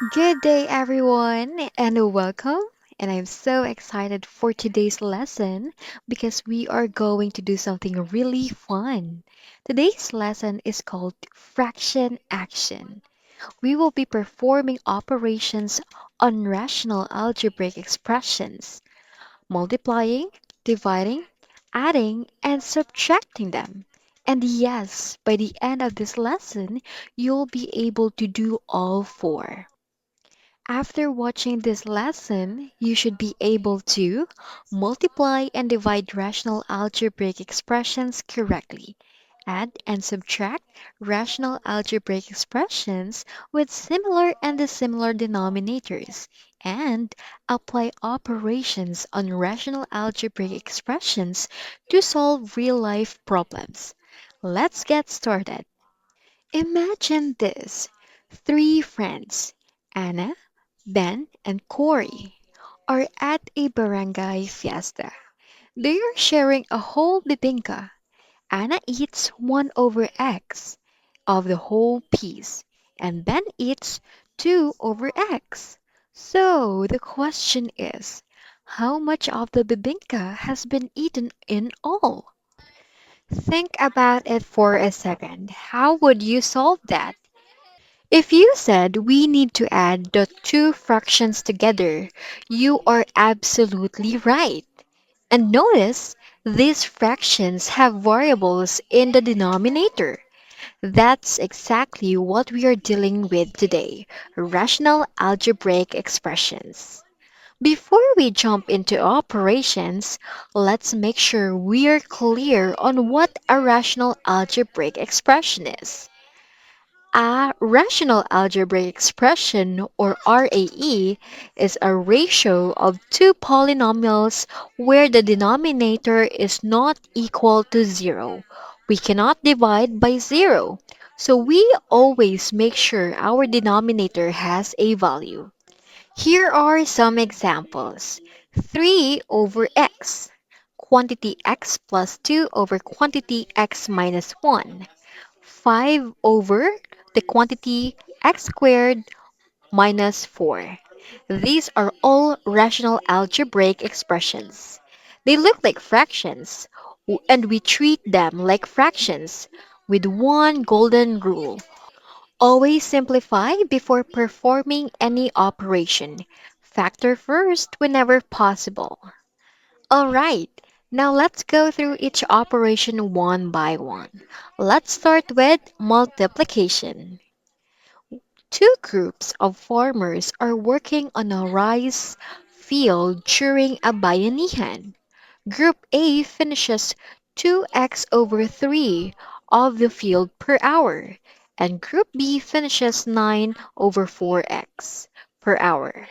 Good day, everyone, and welcome. And I'm so excited for today's lesson because we are going to do something really fun. Today's lesson is called fraction action. We will be performing operations on rational algebraic expressions, multiplying, dividing, adding, and subtracting them. And yes, by the end of this lesson, you'll be able to do all four. After watching this lesson, you should be able to multiply and divide rational algebraic expressions correctly, add and subtract rational algebraic expressions with similar and dissimilar denominators, and apply operations on rational algebraic expressions to solve real-life problems. Let's get started. Imagine this. Three friends, Anna, Ben and Corey are at a barangay fiesta. They are sharing a whole bibingka. Anna eats 1 over x of the whole piece, and Ben eats 2 over x. So the question is, how much of the bibingka has been eaten in all? Think about it for a second. How would you solve that? If you said we need to add the two fractions together, you are absolutely right. And notice, these fractions have variables in the denominator. That's exactly what we are dealing with today, rational algebraic expressions. Before we jump into operations, let's make sure we are clear on what a rational algebraic expression is. A rational algebraic expression, or RAE, is a ratio of two polynomials where the denominator is not equal to zero. We cannot divide by zero, so we always make sure our denominator has a value. Here are some examples. 3 over x, quantity x plus 2 over quantity x minus 1. 5 over the quantity x squared minus 4. These are all rational algebraic expressions. They look like fractions, and we treat them like fractions with one golden rule. Always simplify before performing any operation. Factor first whenever possible. Alright, now let's go through each operation one by one. Let's start with multiplication. Two groups of farmers are working on a rice field during a bayanihan. Group A finishes 2x over 3 of the field per hour, and Group B finishes 9 over 4x per hour.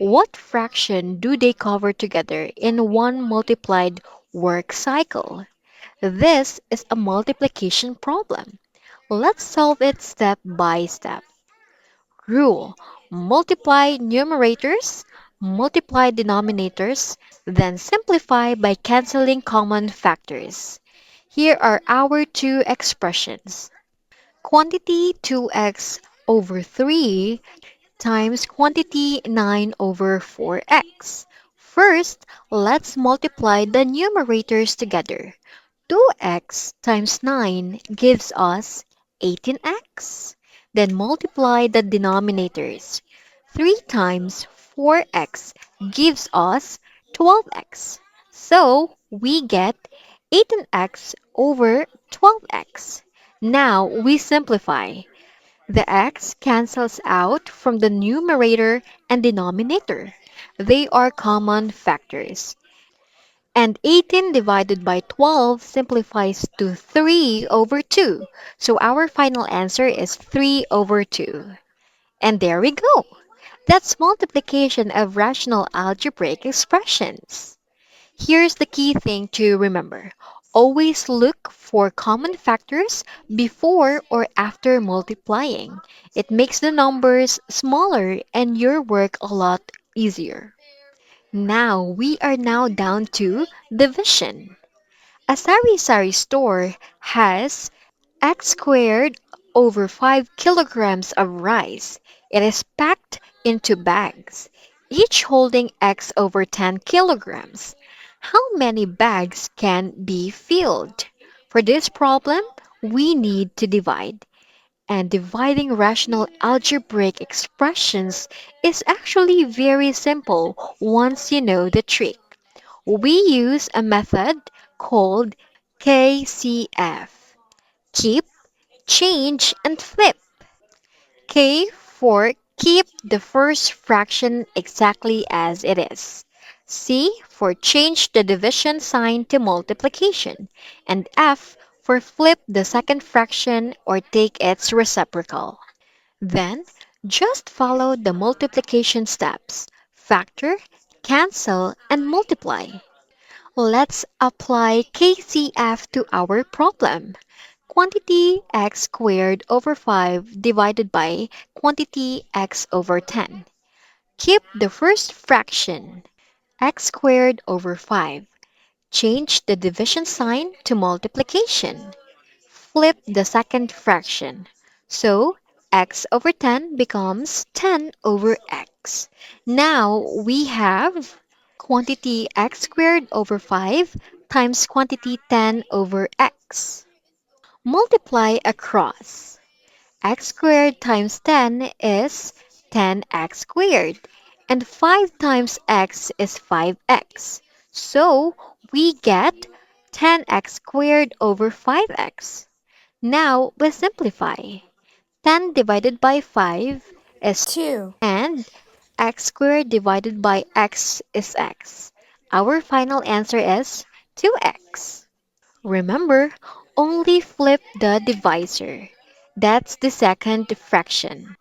What fraction do they cover together in one multiplied work cycle? This is a multiplication problem. Let's solve it step by step. Rule: multiply numerators, multiply denominators, then simplify by canceling common factors. Here are our two expressions. Quantity 2x over 3 times quantity 9 over 4x. First, let's multiply the numerators together. 2x times 9 gives us 18x. Then multiply the denominators. 3 times 4x gives us 12x. So we get 18x over 12x. Now we simplify. The x cancels out from the numerator and denominator. They are common factors. And 18 divided by 12 simplifies to 3 over 2. So our final answer is 3 over 2. And there we go. That's multiplication of rational algebraic expressions. Here's the key thing to remember. Always look for common factors before or after multiplying. It makes the numbers smaller and your work a lot easier. Now we are now down to division. A sari-sari store has x squared over 5 kilograms of rice. It is packed into bags, each holding x over 10 kilograms. How many bags can be filled? For this problem, we need to divide. And dividing rational algebraic expressions is actually very simple once you know the trick. We use a method called KCF. Keep, change, and flip. K for keep the first fraction exactly as it is. C for change the division sign to multiplication. And F for flip the second fraction or take its reciprocal. Then, just follow the multiplication steps. Factor, cancel, and multiply. Let's apply KCF to our problem. Quantity x squared over 5 divided by quantity x over 10. Keep the first fraction, x squared over 5. Change the division sign to multiplication. Flip the second fraction. So, x over 10 becomes 10 over x. Now we have quantity x squared over 5 times quantity 10 over x. Multiply across. X squared times 10 is 10x squared, and 5 times x is 5x. So we get 10x squared over 5x. Now we simplify. 10 divided by 5 is 2. and x squared divided by x is x. Our final answer is 2x. Remember, only flip the divisor. That's the second fraction.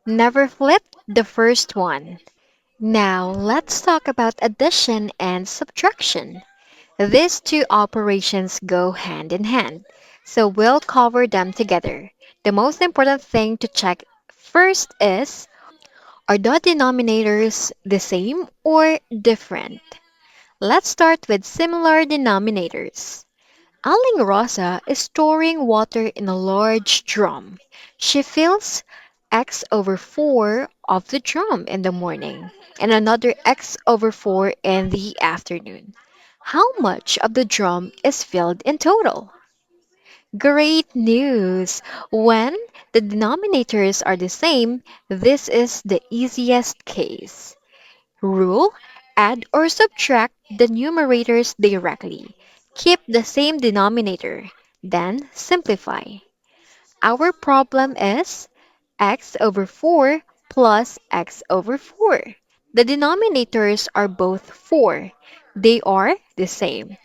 Never flip the first one. Now let's talk about addition and subtraction. These two operations go hand in hand, so we'll cover them together. The most important thing to check first is, are the denominators the same or different? Let's start with similar denominators. Aling Rosa is storing water in a large drum. She fills x over 4 of the drum in the morning and another x over 4 in the afternoon. How much of the drum is filled in total? Great news! When the denominators are the same, this is the easiest case. Rule: add or subtract the numerators directly. Keep the same denominator. Then simplify. Our problem is x over 4 plus x over 4. The denominators are both 4. They are the same.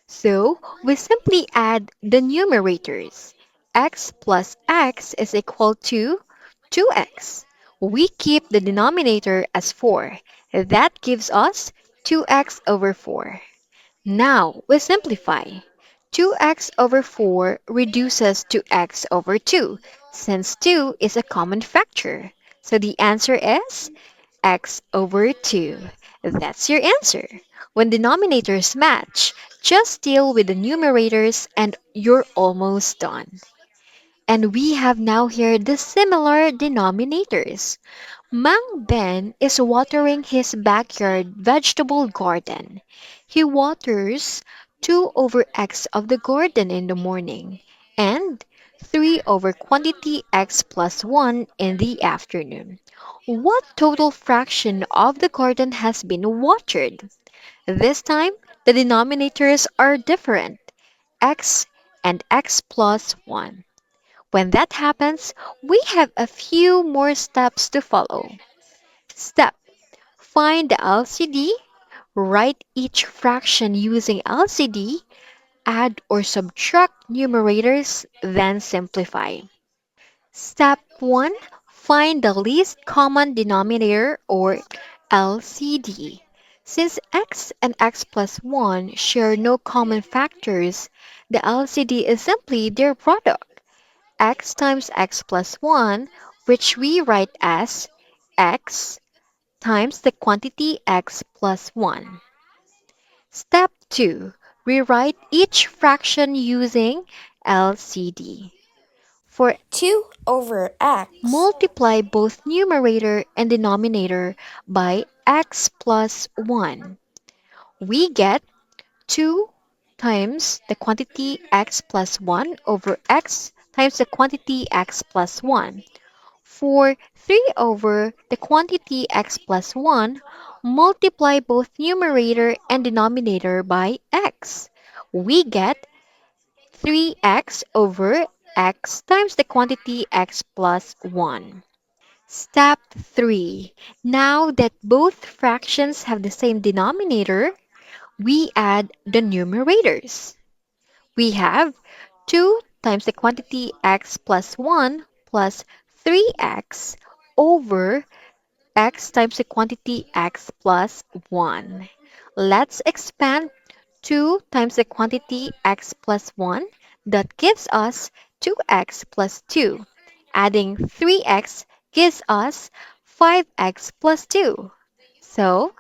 So we simply add the numerators. X plus x is equal to 2x. We keep the denominator as 4. That gives us 2x over 4. Now we simplify. 2x over 4 reduces to x over 2, since 2 is a common factor. So the answer is x over 2. That's your answer. When denominators match, just deal with the numerators and you're almost done. And we have now here the similar denominators. Mang Ben is watering his backyard vegetable garden. He waters 2 over x of the garden in the morning and 3 over quantity x plus 1 in the afternoon. What total fraction of the garden has been watered? This time, the denominators are different, x and x plus 1. When that happens, we have a few more steps to follow. Step: find the LCD, write each fraction using LCD, add or subtract numerators, then simplify. Step 1. Find the least common denominator or LCD. Since x and x plus 1 share no common factors, the LCD is simply their product. X times x plus 1, which we write as x times the quantity x plus 1. Step 2. Rewrite each fraction using LCD. For 2 over x. multiply both numerator and denominator by x plus 1. We get 2 times the quantity x plus 1 over x times the quantity x plus 1. For 3 over the quantity x plus 1, multiply both numerator and denominator by x. We get 3x over x times the quantity x plus 1. Step 3. Now that both fractions have the same denominator, we add the numerators. We have 2 times the quantity x plus 1 plus 3x over x times the quantity x plus 1. Let's expand 2 times the quantity x plus 1. That gives us 2x plus 2. Adding 3x gives us 5x plus 2. So,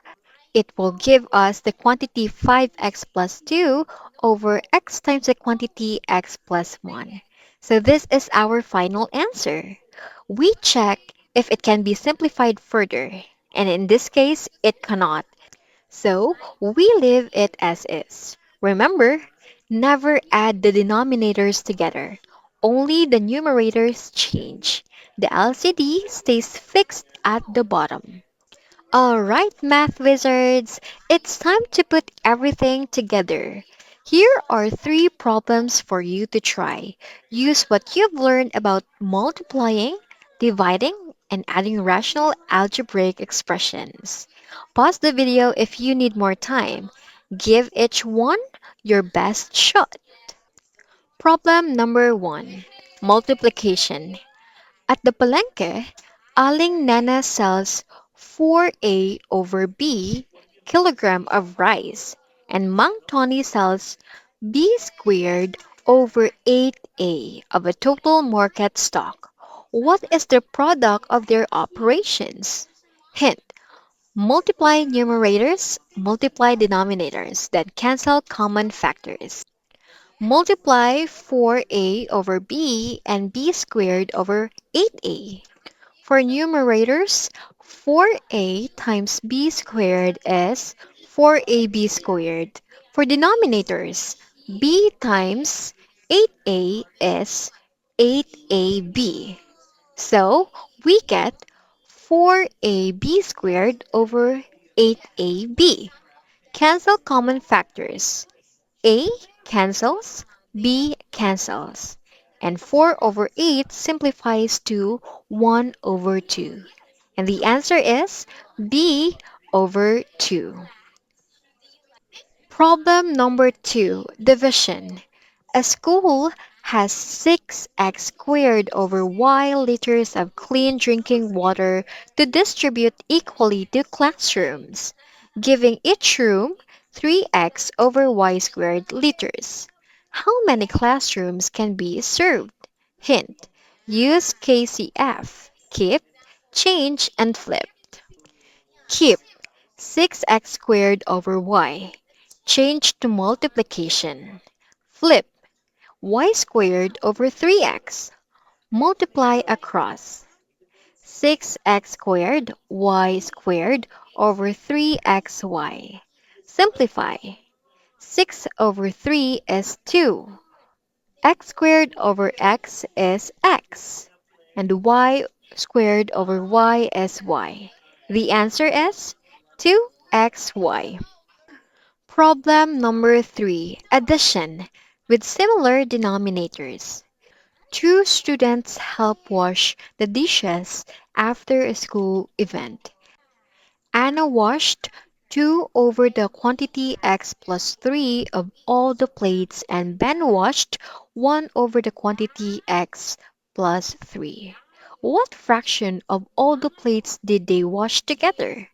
it will give us the quantity 5x plus 2 over x times the quantity x plus 1. So this is our final answer. We check if it can be simplified further, and in this case, it cannot. So we leave it as is. Remember, never add the denominators together. Only the numerators change. The LCD stays fixed at the bottom. Alright, math wizards, it's time to put everything together. Here are three problems for you to try. Use what you've learned about multiplying, dividing, and adding rational algebraic expressions. Pause the video if you need more time. Give each one your best shot. Problem number 1. Multiplication. At the Palenque, Aling Nana sells 4A over B kilogram of rice, and Mang Tony sells B squared over 8A of a total market stock. What is the product of their operations? Hint: multiply numerators, multiply denominators, then cancel common factors. Multiply 4A over B and B squared over 8A. For numerators, 4a times b squared is 4ab squared. For denominators, b times 8a is 8ab. So we get 4ab squared over 8ab. Cancel common factors. A cancels, B cancels, and 4 over 8 simplifies to 1 over 2. And the answer is B over 2. Problem number 2, division. A school has 6x squared over y liters of clean drinking water to distribute equally to classrooms, giving each room 3x over y squared liters. How many classrooms can be served? Hint: use KCF, keep, change, and flip. Keep 6x squared over y. Change to multiplication. Flip y squared over 3x. Multiply across. 6x squared y squared over 3xy. Simplify. 6 over 3 is 2. X squared over x is x. And y squared over y is y. The answer is 2xy. Problem number 3, addition with similar denominators. Two students help wash the dishes after a school event. Anna washed 2 over the quantity x plus 3 of all the plates, and Ben washed 1 over the quantity x plus 3. What fraction of all the plates did they wash together?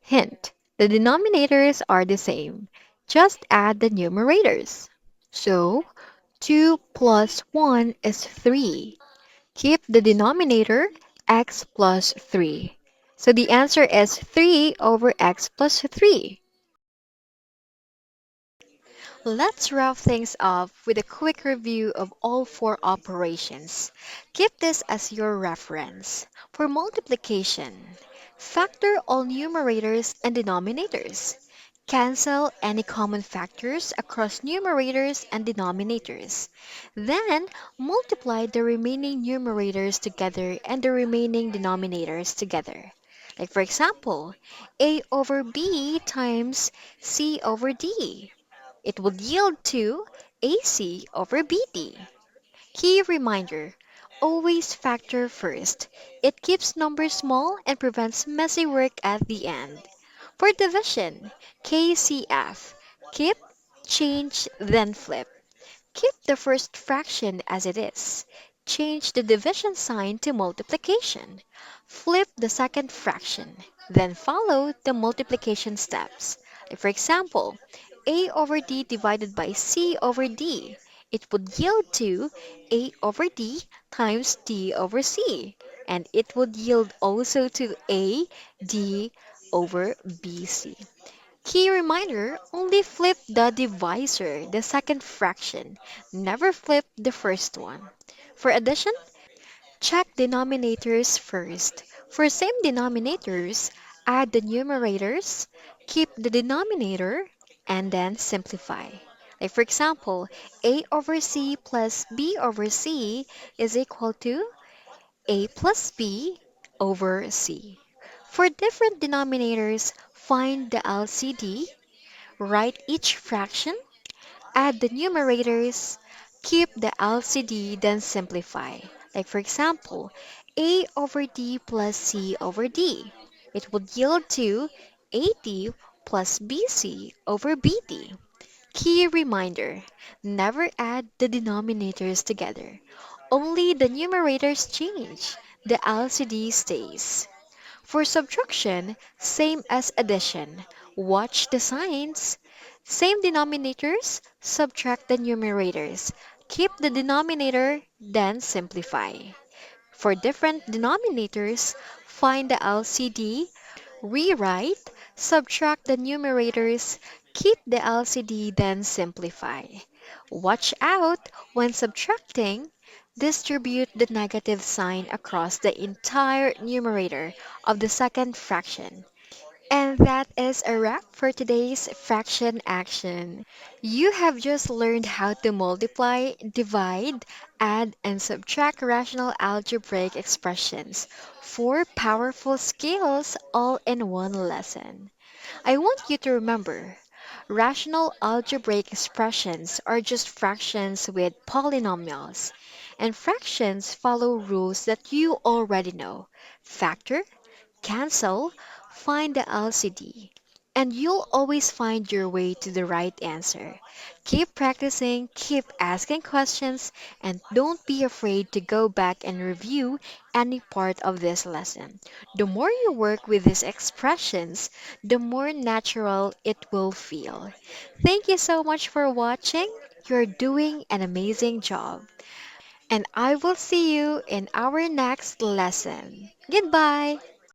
Hint: the denominators are the same. Just add the numerators. So, 2 plus 1 is 3. Keep the denominator x plus 3. So the answer is 3 over x plus 3. Let's wrap things up with a quick review of all four operations. Keep this as your reference. For multiplication, factor all numerators and denominators. Cancel any common factors across numerators and denominators. Then multiply the remaining numerators together and the remaining denominators together. Like for example, a over b times c over d. It will yield to AC over BD. Key reminder, always factor first. It keeps numbers small and prevents messy work at the end. For division, KCF, keep, change, then flip. Keep the first fraction as it is. Change the division sign to multiplication. Flip the second fraction. Then follow the multiplication steps. Like for example, a over d divided by c over d. It would yield to a over d times d over c. And it would yield also to a d over bc. Key reminder, only flip the divisor, the second fraction. Never flip the first one. For addition, check denominators first. For same denominators, add the numerators, keep the denominator, and then simplify. Like for example, a over c plus b over c is equal to a plus b over c. For different denominators, find the LCD. Write each fraction, add the numerators, keep the LCD, then simplify. Like for example, A over D plus C over D. It would yield to AD plus BC over BD. Key reminder, never add the denominators together. Only the numerators change. The LCD stays. For subtraction, same as addition. Watch the signs. Same denominators, subtract the numerators. Keep the denominator, then simplify. For different denominators, find the LCD, rewrite, subtract the numerators, keep the LCD, then simplify. Watch out when subtracting. Distribute the negative sign across the entire numerator of the second fraction. And that is a wrap for today's fraction action. You have just learned how to multiply, divide, add, and subtract rational algebraic expressions. Four powerful skills all in one lesson. I want you to remember, rational algebraic expressions are just fractions with polynomials, and fractions follow rules that you already know. Factor, cancel, find the LCD, and you'll always find your way to the right answer. Keep practicing, keep asking questions, and don't be afraid to go back and review any part of this lesson. The more you work with these expressions, the more natural it will feel. Thank you so much for watching. You're doing an amazing job. And I will see you in our next lesson. Goodbye.